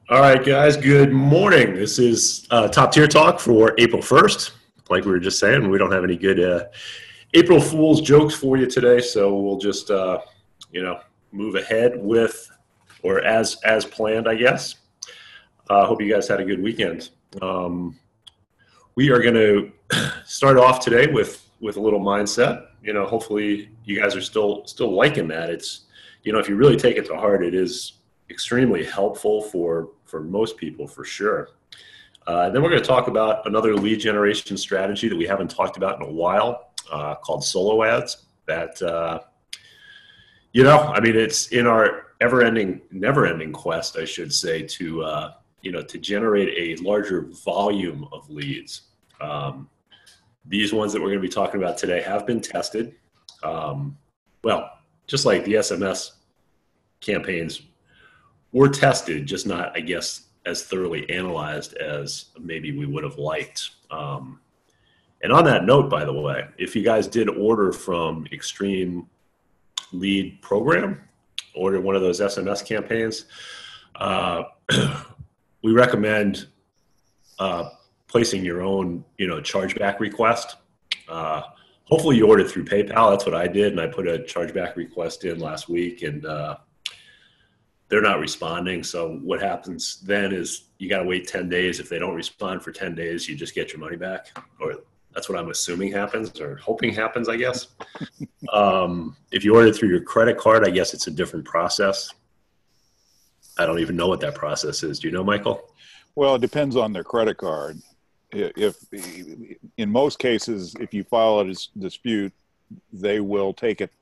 All right, guys, good morning. This is Top Tier Talk for April 1st. Like we were just saying, we don't have any good April Fool's jokes for you today, so we'll just, move ahead with, or as planned, I guess. Hope you guys had a good weekend. We are going to start off today with a little mindset. Hopefully you guys are still liking that. It's, if you really take it to heart, it is extremely helpful for most people for sure. Then we're going to talk about another lead generation strategy that we haven't talked about in a while, called solo ads. That it's in our never-ending quest, I should say, to generate a larger volume of leads. These ones that we're going to be talking about today have been tested. Just like the SMS campaigns were tested, just not, I guess, as thoroughly analyzed as maybe we would have liked. And on that note, by the way, if you guys did order from Extreme Lead Program, order one of those SMS campaigns, we recommend placing your own, chargeback request. Hopefully you ordered through PayPal. That's what I did, and I put a chargeback request in last week, and they're not responding. So what happens then is you got to wait 10 days. If they don't respond for 10 days, you just get your money back, or that's what I'm assuming happens, or hoping happens, I guess. If you order through your credit card, I guess it's a different process. I don't even know what that process is. Do you know, Michael? Well, it depends on their credit card. If in most cases, if you file a dispute, they will take it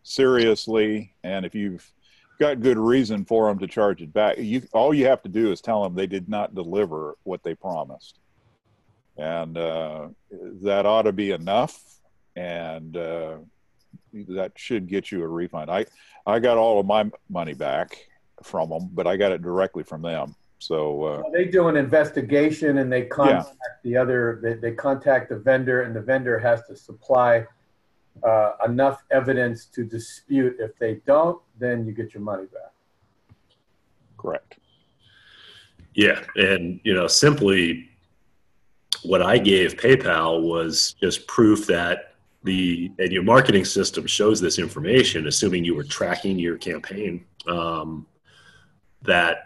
seriously, and if you've got good reason for them to charge it back, all you have to do is tell them they did not deliver what they promised, and that ought to be enough, and that should get you a refund. I got all of my money back from them, but I got it directly from them. So they do an investigation, and they contact they contact the vendor, and the vendor has to supply enough evidence to dispute. If they don't, then you get your money back. Correct. Yeah, and simply what I gave PayPal was just proof that and your marketing system shows this information, assuming you were tracking your campaign, that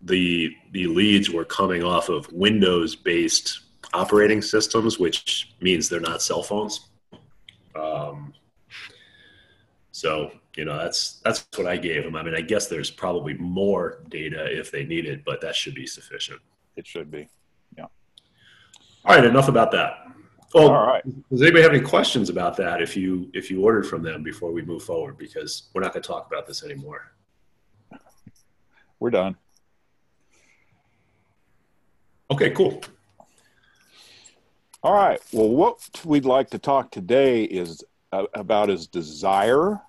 the leads were coming off of Windows-based operating systems, which means they're not cell phones. So that's what I gave them. I mean, I guess there's probably more data if they need it, but that should be sufficient. It should be. Yeah. All right. Enough about that. Well, all right. Does anybody have any questions about that if you ordered from them before we move forward? Because we're not going to talk about this anymore. We're done. Okay, cool. All right. Well, what we'd like to talk today is about is desire.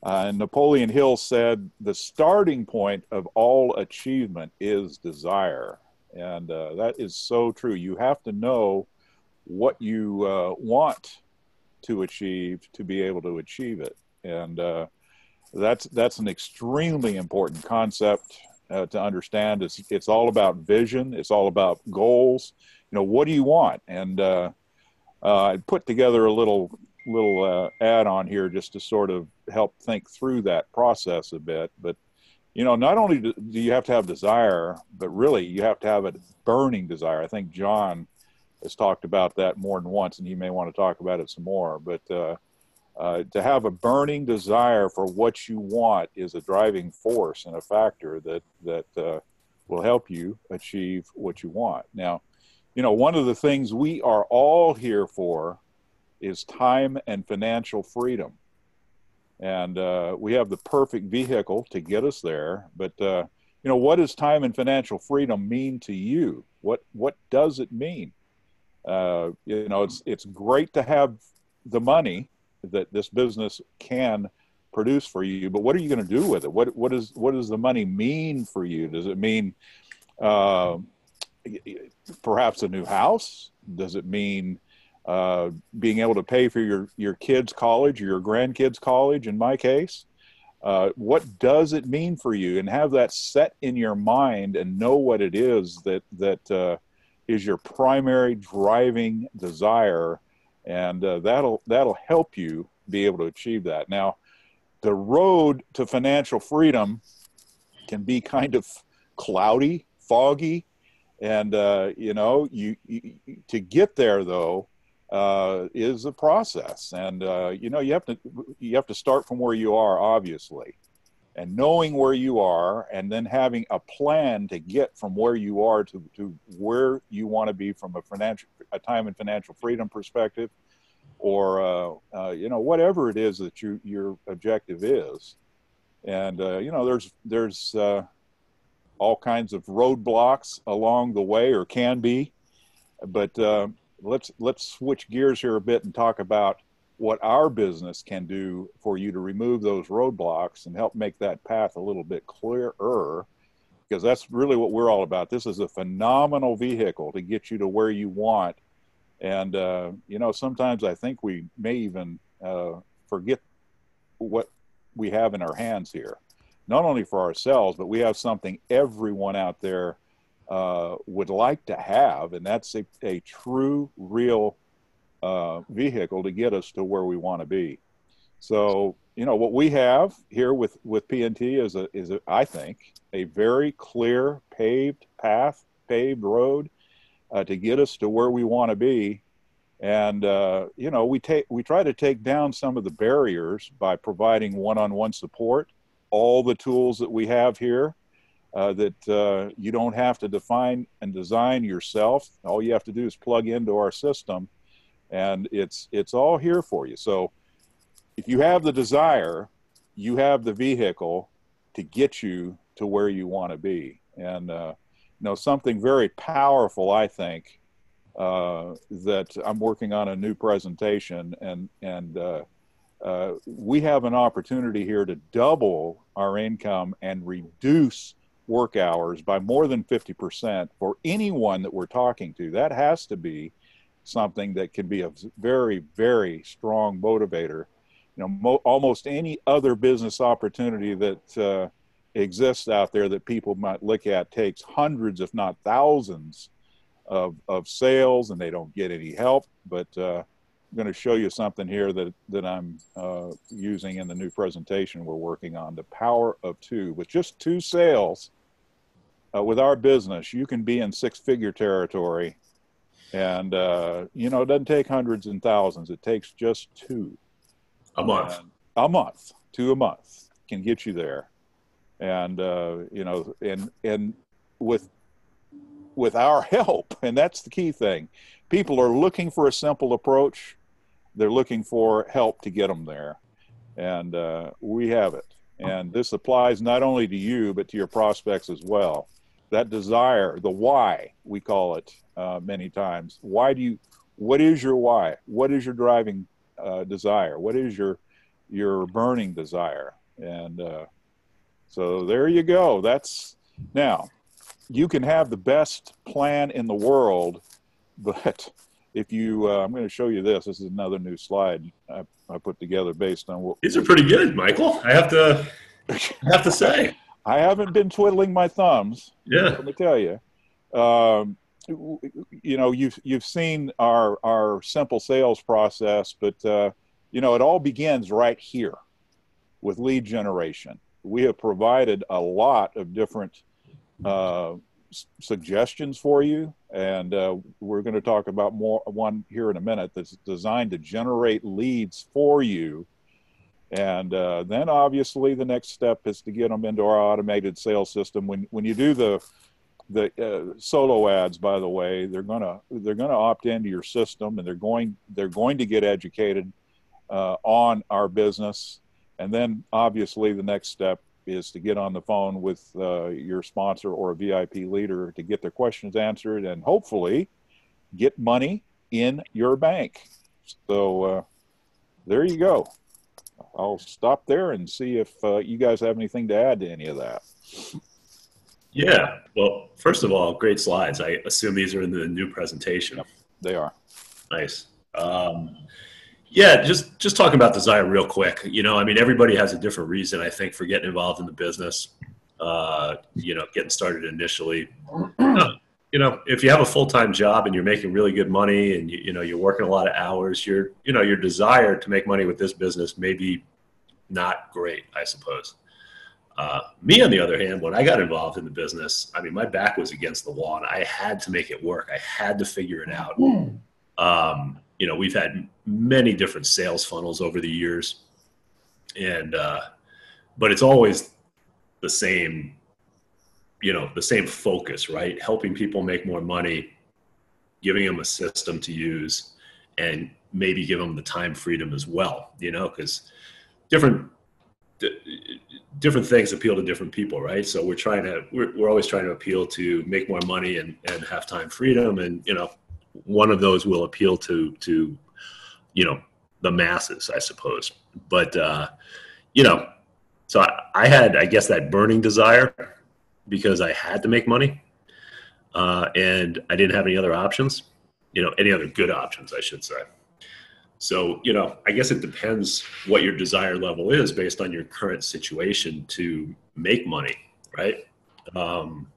Napoleon Hill said the starting point of all achievement is desire. And that is so true. You have to know what you want to achieve to be able to achieve it. And that's an extremely important concept to understand. It's all about vision. It's all about goals. What do you want? And I put together a little add on here just to sort of help think through that process a bit. But not only do you have to have desire, but really you have to have a burning desire. I think John has talked about that more than once, and he may want to talk about it some more. But to have a burning desire for what you want is a driving force and a factor that will help you achieve what you want. Now, one of the things we are all here for is time and financial freedom. And we have the perfect vehicle to get us there. But, what does time and financial freedom mean to you? What does it mean? It's great to have the money that this business can produce for you, but what are you going to do with it? What does the money mean for you? Does it mean perhaps a new house? Does it mean being able to pay for your kids' college or your grandkids' college, in my case? What does it mean for you? And have that set in your mind and know what it is that is your primary driving desire, and that'll help you be able to achieve that. Now, the road to financial freedom can be kind of cloudy, foggy, and you to get there though is a process, and you have to start from where you are, obviously, and knowing where you are, and then having a plan to get from where you are to where you want to be from a time and financial freedom perspective, or whatever it is that your objective is. And there's all kinds of roadblocks along the way, or can be, but let's switch gears here a bit and talk about what our business can do for you to remove those roadblocks and help make that path a little bit clearer, because that's really what we're all about. This is a phenomenal vehicle to get you to where you want. And, sometimes I think we may even forget what we have in our hands here, not only for ourselves, but we have something everyone out there would like to have, and that's a true, real vehicle to get us to where we want to be. So, what we have here with PNT is I think, a very clear paved path, paved road to get us to where we want to be. And, we try to take down some of the barriers by providing one-on-one support, all the tools that we have here that you don't have to define and design yourself. All you have to do is plug into our system, and it's all here for you. So if you have the desire, you have the vehicle to get you to where you want to be. And, something very powerful, I think, that I'm working on a new presentation, and we have an opportunity here to double our income and reduce work hours by more than 50% for anyone that we're talking to. That has to be something that can be a very, very strong motivator. Almost any other business opportunity that exists out there that people might look at takes hundreds, if not thousands, of sales, and they don't get any help. But I'm going to show you something here that I'm using in the new presentation we're working on, the power of two. With just 2 sales with our business, you can be in 6-figure territory, and it doesn't take hundreds and thousands. It takes just 2 a month. A month, 2 a month can get you there. And and with our help, and that's the key thing. People are looking for a simple approach. They're looking for help to get them there, and we have it. And this applies not only to you, but to your prospects as well. That desire, the why, we call it many times. What is your why? What is your driving desire? What is your burning desire? And so there you go. Now, you can have the best plan in the world, but if you, I'm going to show you this. This is another new slide I put together based on what. These are pretty good, Michael. I have to say. I haven't been twiddling my thumbs. Yeah. Let me tell you. You've seen our simple sales process, but it all begins right here with lead generation. We have provided a lot of different suggestions for you, and we're going to talk about one here in a minute that's designed to generate leads for you. And then obviously the next step is to get them into our automated sales system. When you do the solo ads, by the way, they're gonna opt into your system, and they're going to get educated on our business. And then obviously the next step is to get on the phone with your sponsor or a VIP leader to get their questions answered, and hopefully get money in your bank. So there you go. I'll stop there and see if you guys have anything to add to any of that. Yeah. Well, first of all, great slides. I assume these are in the new presentation. Yep, they are. Nice. Yeah, just talking about desire real quick. I mean, everybody has a different reason, I think, for getting involved in the business. Getting started initially. No, if you have a full-time job and you're making really good money and you're working a lot of hours, your desire to make money with this business may be not great, I suppose. Me, on the other hand, when I got involved in the business, I mean, my back was against the wall and I had to make it work. I had to figure it out. We've had many different sales funnels over the years, but it's always the same, the same focus, right? Helping people make more money, giving them a system to use, and maybe give them the time freedom as well, because different things appeal to different people, right? So we're always trying to appeal to make more money and have time freedom. And, one of those will appeal to the masses, I suppose. But, so I had, I guess, that burning desire because I had to make money, and I didn't have any other options, any other good options, I should say. So, I guess it depends what your desire level is based on your current situation to make money, right? So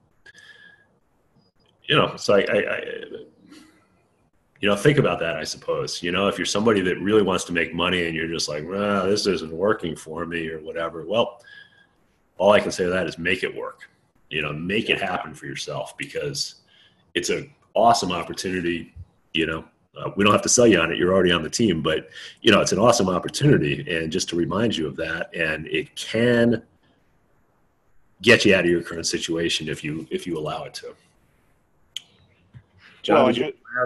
think about that, I suppose. If you're somebody that really wants to make money and you're just like, well, this isn't working for me or whatever, well, all I can say to that is make it work. Make it happen for yourself, because it's an awesome opportunity. We don't have to sell you on it. You're already on the team, but it's an awesome opportunity. And just to remind you of that, and it can get you out of your current situation if you allow it to. John,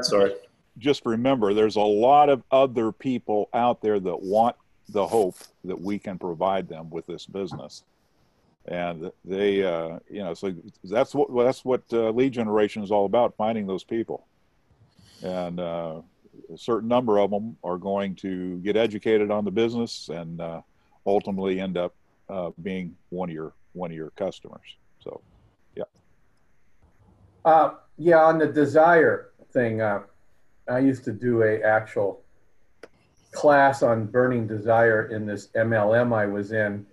sorry. Just remember, there's a lot of other people out there that want the hope that we can provide them with this business. And they, so that's what lead generation is all about, finding those people. And a certain number of them are going to get educated on the business and ultimately end up being one of your customers. So, yeah. On the desire thing, I used to do a actual class on burning desire in this MLM I was in,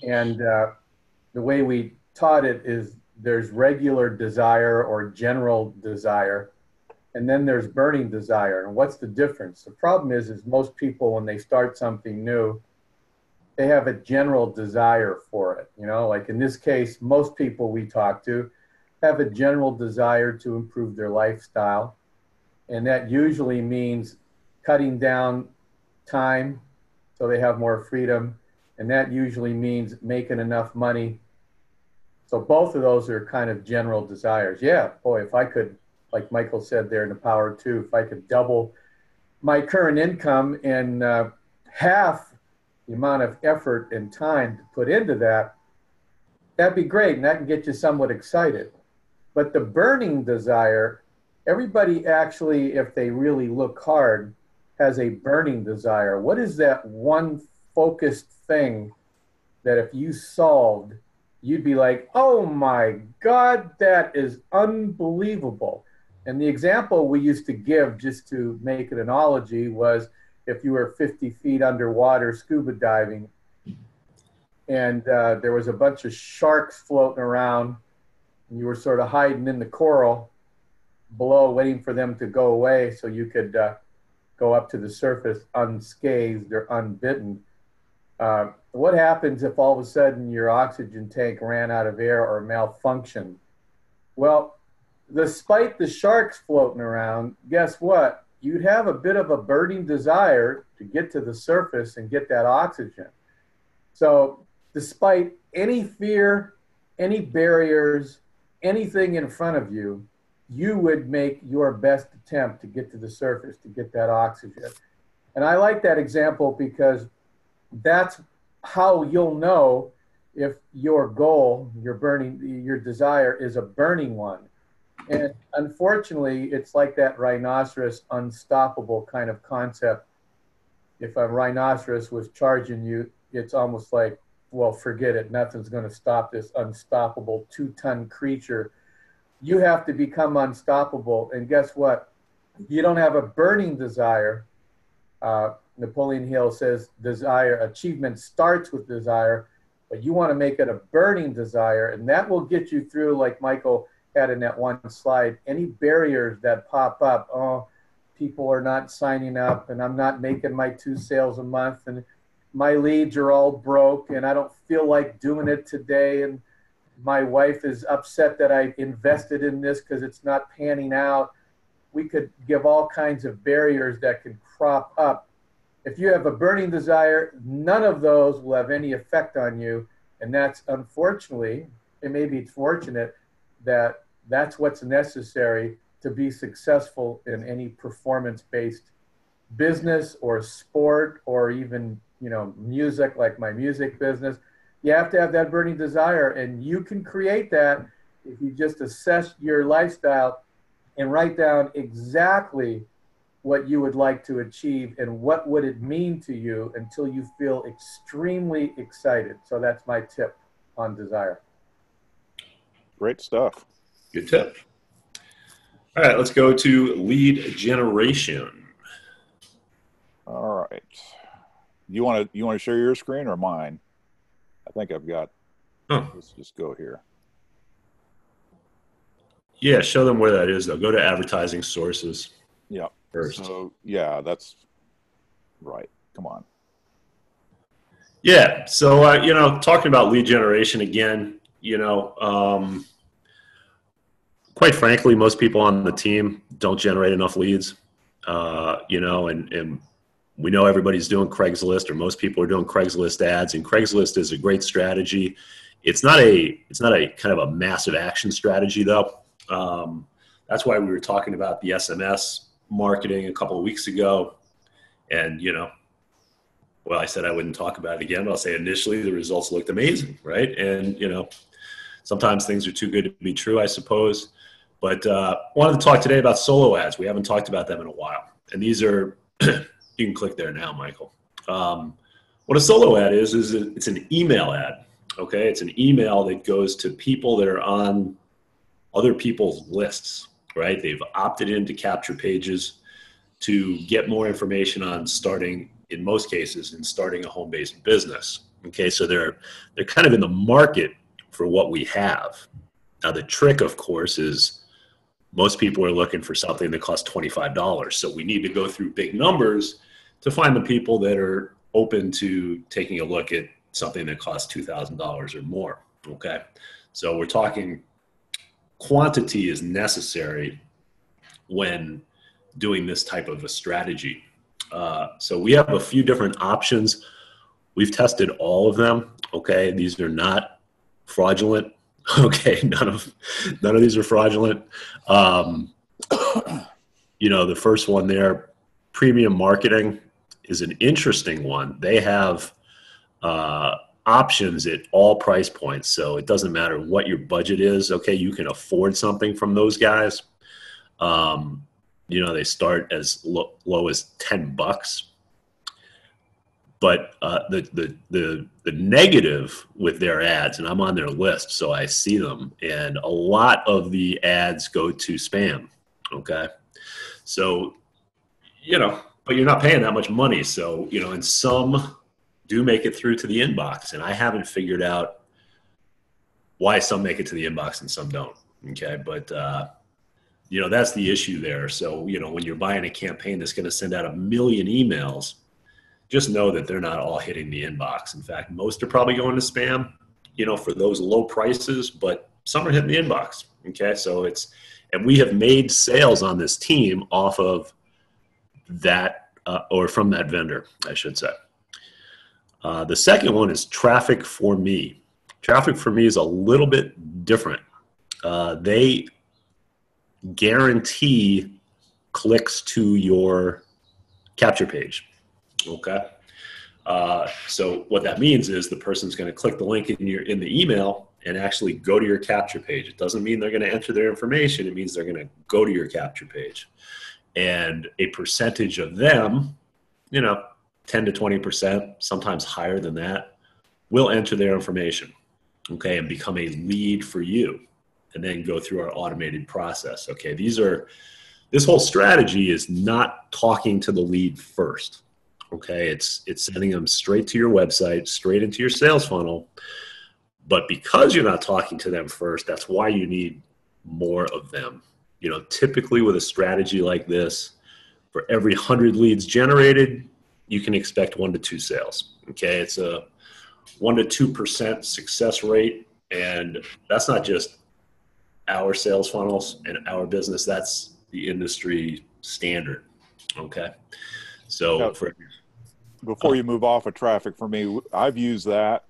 and the way we taught it is there's regular desire or general desire, and then there's burning desire. And what's the difference? The problem is most people, when they start something new, they have a general desire for it. Like in this case, most people we talk to have a general desire to improve their lifestyle. And that usually means cutting down time so they have more freedom. And that usually means making enough money. So both of those are kind of general desires. Yeah, boy, if I could, like Michael said there in the Power 2, if I could double my current income and half the amount of effort and time to put into that, that'd be great. And that can get you somewhat excited. But the burning desire, everybody actually, if they really look hard, has a burning desire. What is that one focused thing that if you solved, you'd be like, oh my God, that is unbelievable. And the example we used to give, just to make an analogy, was if you were 50 feet underwater scuba diving and there was a bunch of sharks floating around and you were sort of hiding in the coral below, waiting for them to go away so you could go up to the surface unscathed or unbitten. What happens if all of a sudden your oxygen tank ran out of air or malfunctioned? Well, despite the sharks floating around, guess what? You'd have a bit of a burning desire to get to the surface and get that oxygen. So despite any fear, any barriers, anything in front of you, you would make your best attempt to get to the surface, to get that oxygen. And I like that example because that's how you'll know if your goal, your desire is a burning one. And unfortunately, it's like that rhinoceros unstoppable kind of concept. If a rhinoceros was charging you, it's almost like, well, forget it. Nothing's going to stop this unstoppable 2-ton creature. You have to become unstoppable. And guess what? You don't have a burning desire. Napoleon Hill says achievement starts with desire, but you want to make it a burning desire, and that will get you through, like Michael had in that one slide, any barriers that pop up. Oh, people are not signing up, and I'm not making my 2 sales a month, and my leads are all broke, and I don't feel like doing it today, and my wife is upset that I invested in this because it's not panning out. We could give all kinds of barriers that can crop up. If you have a burning desire, none of those will have any effect on you. And that's, unfortunately, it may be fortunate that that's what's necessary to be successful in any performance-based business or sport or even, music, like my music business. You have to have that burning desire, and you can create that if you just assess your lifestyle and write down exactly what you would like to achieve and what would it mean to you until you feel extremely excited. So that's my tip on desire. Great stuff. Good tip. All right, let's go to lead generation. All right. You want to share your screen or mine? I think I've got. Let's just go here. Yeah, show them where that is, though. Go to advertising sources. Yeah. First. So, yeah, that's right. Come on. Yeah. So, talking about lead generation again, quite frankly, most people on the team don't generate enough leads, and we know everybody's doing Craigslist, or most people are doing Craigslist ads, and Craigslist is a great strategy. It's not a kind of a massive action strategy, though. That's why we were talking about the SMS marketing a couple of weeks ago. And, I said I wouldn't talk about it again, but I'll say initially the results looked amazing, right? And, sometimes things are too good to be true, I suppose. But wanted to talk today about solo ads. We haven't talked about them in a while. And these are, you can click there now, Michael. What a solo ad is it's an email ad, okay? It's an email that goes to people that are on other people's lists, right? They've opted into capture pages to get more information on starting a home-based business. Okay, so they're kind of in the market for what we have. Now the trick, of course, is most people are looking for something that costs $25. So we need to go through big numbers to find the people that are open to taking a look at something that costs $2,000 or more. Okay, so we're talking quantity is necessary when doing this type of a strategy. So we have a few different options. We've tested all of them. Okay, these are not fraudulent. Okay, none of these are fraudulent. The first one there, premium marketing, is an interesting one. They have options at all price points, so it doesn't matter what your budget is. Okay, you can afford something from those guys. They start as low as $10. But the negative with their ads, and I'm on their list, so I see them, and a lot of the ads go to spam. Okay, so but you're not paying that much money, so and some do make it through to the inbox, and I haven't figured out why some make it to the inbox and some don't. Okay, but that's the issue there. So when you're buying a campaign that's going to send out 1 million emails, just know that they're not all hitting the inbox. In fact, most are probably going to spam, for those low prices, but some are hitting the inbox. Okay, so and we have made sales on this team off of that, or from that vendor, I should say. The second one is Traffic for Me. Traffic for Me is a little bit different. They guarantee clicks to your capture page. Okay. So what that means is the person's going to click the link in the email and actually go to your capture page. It doesn't mean they're going to enter their information. It means they're going to go to your capture page. And a percentage of them, 10 to 20%, sometimes higher than that, will enter their information, okay, and become a lead for you, and then go through our automated process. Okay, this whole strategy is not talking to the lead first. Okay, it's sending them straight to your website, straight into your sales funnel. But because you're not talking to them first, that's why you need more of them. Typically with a strategy like this, for every 100 leads generated, you can expect 1 to 2 sales. Okay, it's a 1 to 2% success rate, and that's not just our sales funnels and our business. That's the industry standard. Okay, so Now, before you move off of traffic, for me, I've used that.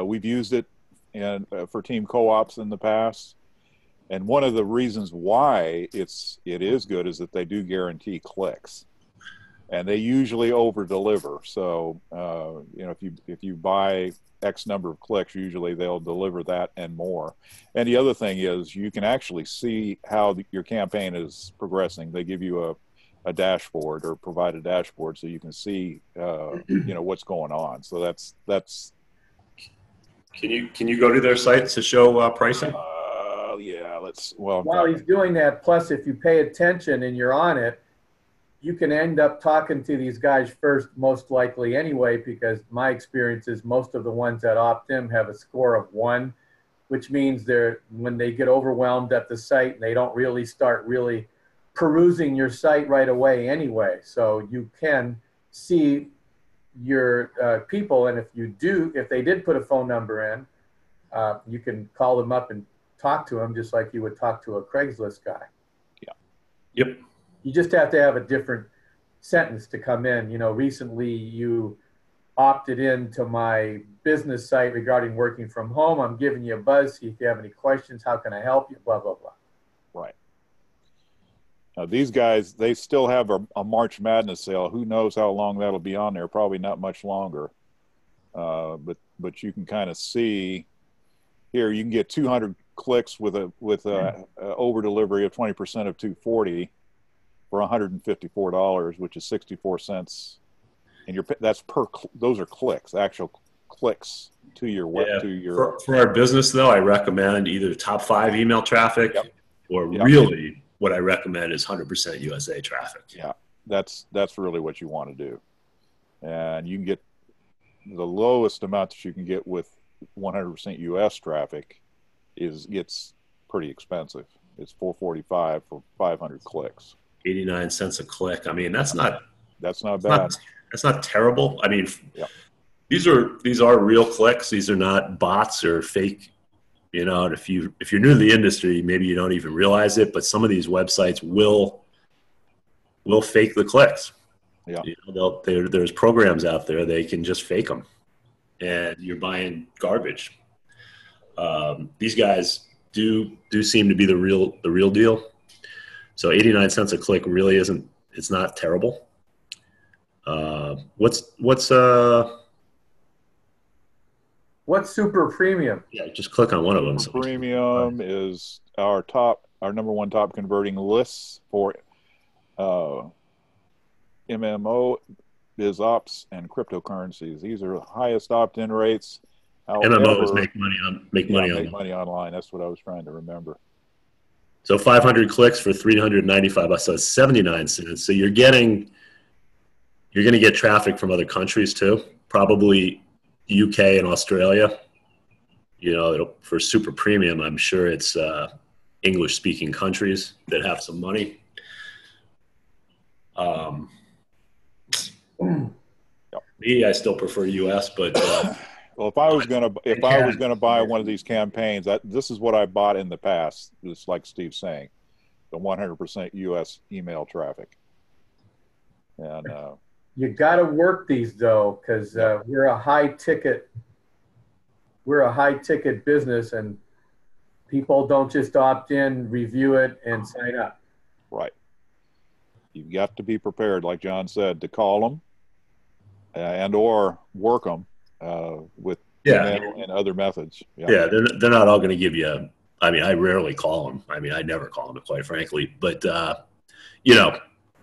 We've used it for team co-ops in the past. And one of the reasons why it is good is that they do guarantee clicks, and they usually over deliver. So if you buy X number of clicks, usually they'll deliver that and more. And the other thing is you can actually see how your campaign is progressing. They give you a dashboard, or provide a dashboard, so you can see what's going on. So that's. Can you go to their site to show pricing? Yeah, while he's doing that, plus if you pay attention and you're on it, you can end up talking to these guys first, most likely anyway, because my experience is most of the ones that opt in have a score of 1, which means when they get overwhelmed at the site, and they don't really start perusing your site right away anyway. So you can see your people, and if they did put a phone number in, you can call them up and talk to them just like you would talk to a Craigslist guy. Yeah. Yep. You just have to have a different sentence to come in. Recently you opted in to my business site regarding working from home. I'm giving you a buzz. See if you have any questions. How can I help you? Blah, blah, blah. Right. Now, these guys, they still have a March Madness sale. Who knows how long that'll be on there? Probably not much longer. But you can kind of see here, you can get 200 clicks with a over delivery of 20% of 240 for $154, which is 64 cents. And those are clicks, actual clicks to your web. Yeah. For our business though, I recommend either top 5 email traffic, or really what I recommend is 100% USA traffic. Yeah, that's really what you want to do. And you can get the lowest amount that you can get with 100% US traffic gets pretty expensive. It's $4.45 for 500 clicks. 89 cents a click. I mean, that's not bad. That's not terrible. I mean, these are real clicks. These are not bots or fake. And if you're new to the industry, maybe you don't even realize it, but some of these websites will fake the clicks. Yeah. There's programs out there, they can just fake them, and you're buying garbage. These guys do seem to be the real deal. So 89 cents a click really isn't. It's not terrible. What's Super Premium? Yeah, just click on one of them. Super Premium is our number one top converting lists for MMO, BizOps, and cryptocurrencies. These are highest opt-in rates. MMOs make money online. That's what I was trying to remember. So 500 clicks for $395. So it's 79 cents. So you're going to get traffic from other countries too, probably UK and Australia. For super premium, I'm sure it's English-speaking countries that have some money. Me, I still prefer US, but well, if I was gonna buy one of these campaigns, this is what I bought in the past. Just like Steve's saying, the 100% US email traffic. And you got to work these though, because we're a high ticket business, and people don't just opt in, review it, and sign up. Right. You've got to be prepared, like John said, to call them and or work them with email and other methods. Yeah, they're not all going to give you. I mean, I rarely call them. I mean, I never call them, quite frankly. But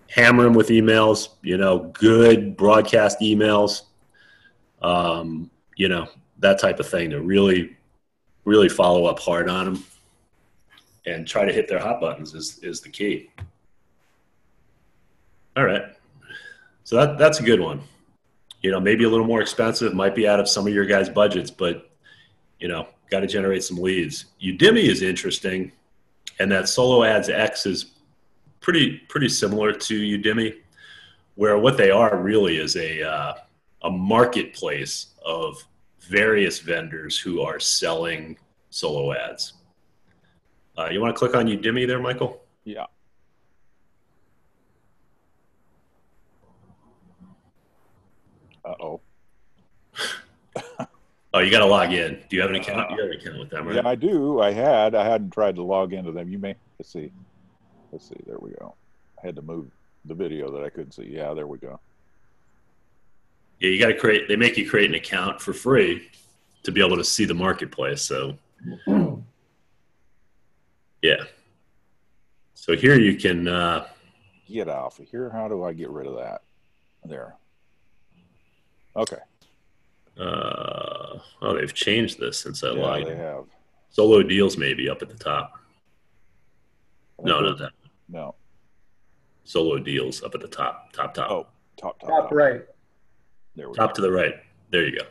hammer them with emails. Good broadcast emails. That type of thing to really, really follow up hard on them and try to hit their hot buttons is the key. All right. So that's a good one. maybe a little more expensive, might be out of some of your guys' budgets, but, got to generate some leads. Udemy is interesting, and that Solo Ads X is pretty similar to Udemy, where what they are really is a marketplace of various vendors who are selling solo ads. You want to click on Udemy there, Michael? Yeah. Uh-oh. Oh, you got to log in. Do you have an account? You have an account with them, right? Yeah, I do. I hadn't tried to log into them. You may, let's see. There we go. I had to move the video that I couldn't see. Yeah, there we go. Yeah, you got to they make you create an account for free to be able to see the marketplace. So, yeah. So here you can get off of here. How do I get rid of that? There. Okay. Oh, they've changed this since I logged in. They have. Solo deals maybe up at the top. No, not that. No. Solo deals up at the top. Oh, top right. There we top go. To the right. There you go.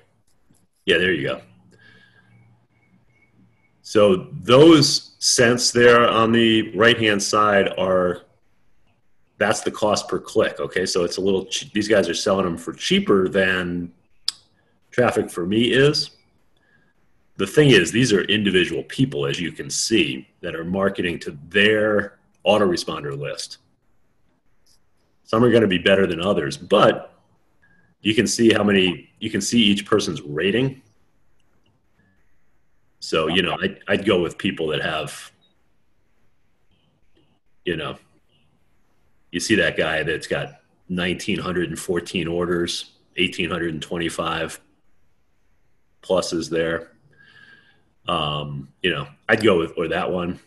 Yeah, there you go. So those cents there on the right-hand side that's the cost per click. Okay, so it's a little. These guys are selling them for cheaper than Traffic for Me is. The thing is, these are individual people, as you can see, that are marketing to their autoresponder list. Some are going to be better than others, but you can see you can see each person's rating. So, I'd go with people that have, you see that guy that's got 1,914 orders, 1,825 pluses there. I'd go with, or that one,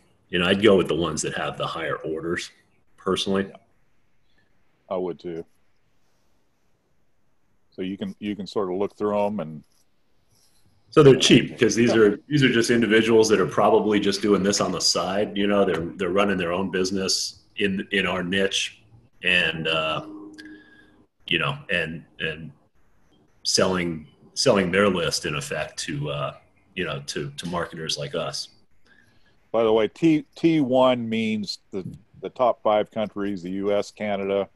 I'd go with the ones that have the higher orders personally. I would too. So you can sort of look through them, and so they're cheap because these are just individuals that are probably just doing this on the side. They're running their own business in our niche, and and selling their list in effect to to marketers like us. By the way, T1 means the top 5 countries: the U.S., Canada,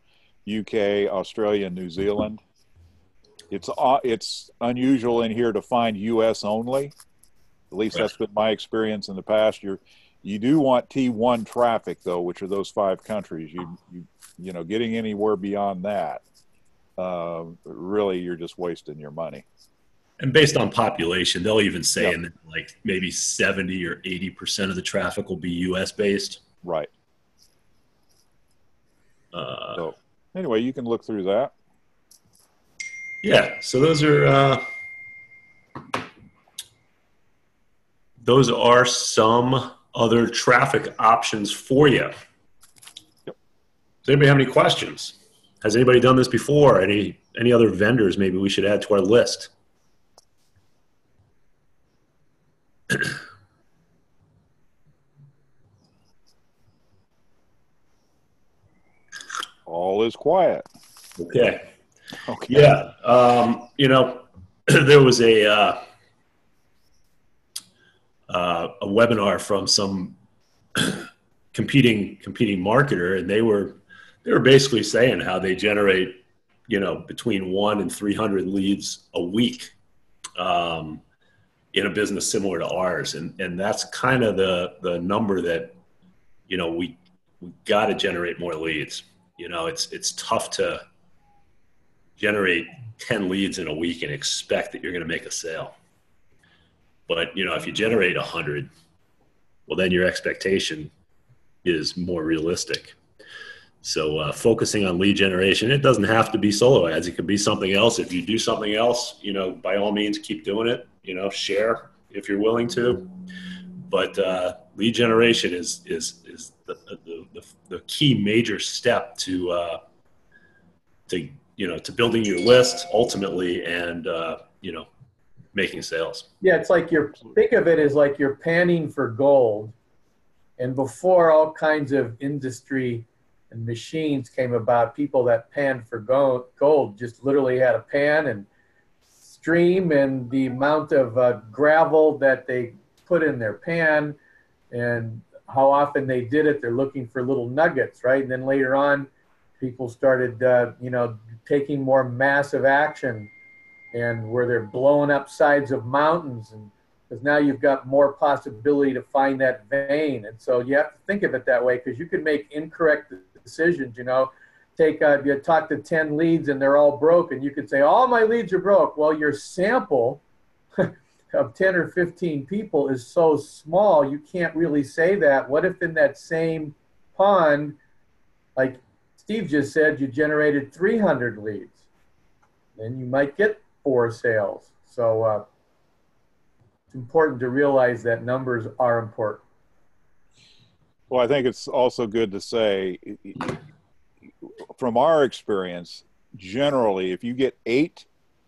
UK, Australia, and New Zealand. It's unusual in here to find U.S. only. At least that's been my experience in the past. You do want T1 traffic though, which are those 5 countries. You getting anywhere beyond that, really, you're just wasting your money. And based on population, they'll even say in like maybe 70 or 80% of the traffic will be U.S. based. Right. So anyway, you can look through that. Yeah. So those are some other traffic options for you. Yep. Does anybody have any questions? Has anybody done this before? Any other vendors maybe we should add to our list? All is quiet. Okay. Yeah. There was a webinar from some competing marketer, and they were basically saying how they generate, between 1 and 300 leads a week in a business similar to ours. And that's kind of the number that, we got to generate more leads. It's tough to generate 10 leads in a week and expect that you're going to make a sale. But, if you generate 100, well, then your expectation is more realistic. So focusing on lead generation, it doesn't have to be solo ads. It could be something else. If you do something else, by all means, keep doing it, share if you're willing to. But lead generation is the key major step to building your list ultimately, and making sales. Yeah, it's like think of it as like you're panning for gold, and before all kinds of industry and machines came about, people that panned for gold just literally had a pan and stream, and the amount of gravel that they put in their pan and how often they did it. They're looking for little nuggets, right? And then later on, people started, taking more massive action, and where they're blowing up sides of mountains, and because now you've got more possibility to find that vein. And so you have to think of it that way, because you can make incorrect decisions. You you talk to 10 leads and they're all broke, and you could say all my leads are broke. Well, your sample of 10 or 15 people is so small, you can't really say that. What if in that same pond, like Steve just said, you generated 300 leads? Then you might get 4 sales. So it's important to realize that numbers are important. Well, I think it's also good to say, from our experience, generally, if you get 8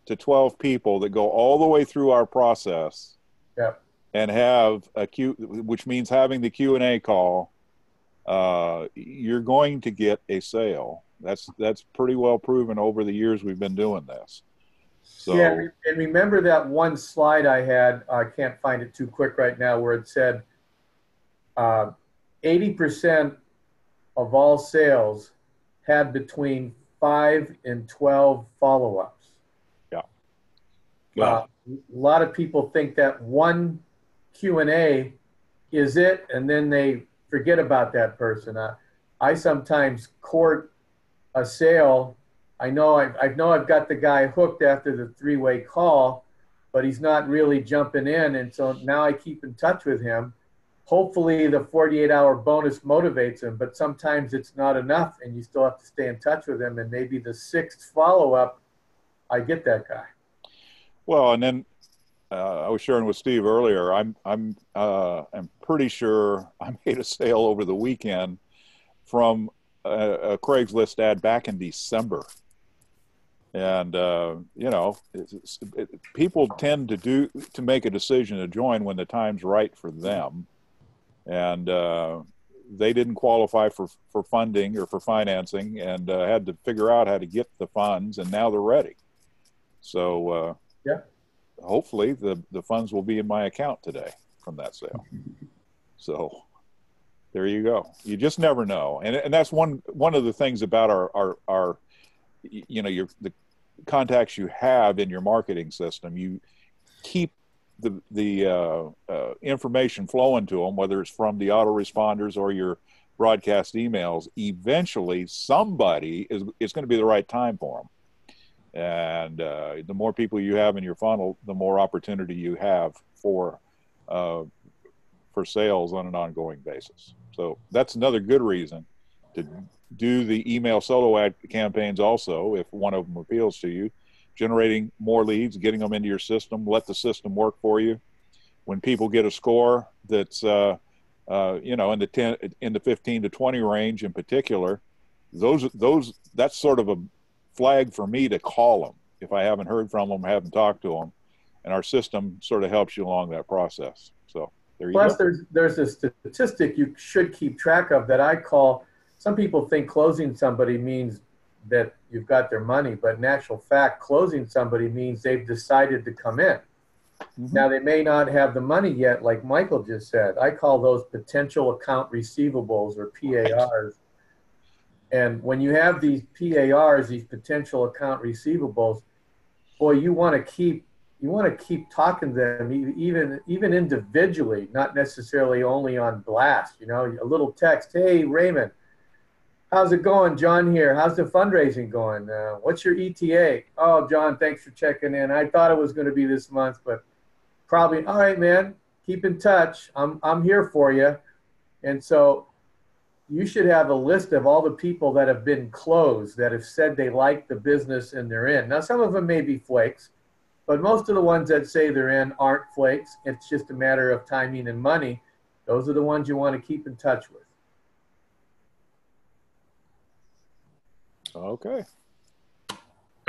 to 12 people that go all the way through our process, yep, and have which means having the Q&A call, you're going to get a sale. That's pretty well proven over the years we've been doing this. So, yeah, and remember that one slide I had, I can't find it too quick right now, where it said 80% of all sales had between 5 and 12 follow-ups. Yeah. Wow. A lot of people think that one Q&A is it, and then they forget about that person. I sometimes court a sale. I know I've got the guy hooked after the 3-way call, but he's not really jumping in, and so now I keep in touch with him. Hopefully the 48-hour bonus motivates him, but sometimes it's not enough, and you still have to stay in touch with him, and maybe the 6th follow-up, I get that guy. Well, and then I was sharing with Steve earlier, I'm pretty sure I made a sale over the weekend from a Craigslist ad back in December. And, people tend to make a decision to join when the time's right for them. And they didn't qualify for funding or for financing, and had to figure out how to get the funds, and now they're ready. So yeah, hopefully the funds will be in my account today from that sale. So there you go. You just never know. And that's one of the things about our the contacts you have in your marketing system. You keep the information flowing to them, whether it's from the autoresponders or your broadcast emails. Eventually somebody it's going to be the right time for them. And the more people you have in your funnel, the more opportunity you have for sales on an ongoing basis. So that's another good reason to do the email solo ad campaigns also, if one of them appeals to you. Generating more leads, getting them into your system, let the system work for you. When people get a score that's in the 15 to 20 range in particular, that's sort of a flag for me to call them if I haven't heard from them, haven't talked to them, and our system sort of helps you along that process. So there you Plus, go. there's a statistic you should keep track of that I call. Some people think closing somebody means that you've got their money, but in actual fact, closing somebody means they've decided to come in. Mm-hmm. Now, they may not have the money yet, like Michael just said. I call those potential account receivables, or PARs. And when you have these PARs, these potential account receivables, boy, you want to keep talking to them, even individually, not necessarily only on blast. A little text, hey, Raymond, how's it going? John here. How's the fundraising going? What's your ETA? Oh, John, thanks for checking in. I thought it was going to be this month, but probably. All right, man. Keep in touch. I'm here for you. And so you should have a list of all the people that have been closed, that have said they like the business and they're in. Now, some of them may be flakes, but most of the ones that say they're in aren't flakes. It's just a matter of timing and money. Those are the ones you want to keep in touch with. Okay. All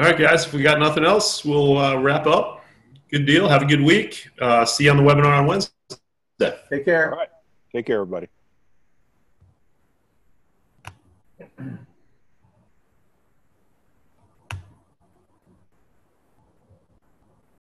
right, guys. If we got nothing else, we'll wrap up. Good deal. Have a good week. See you on the webinar on Wednesday. Take care. All right. Take care, everybody.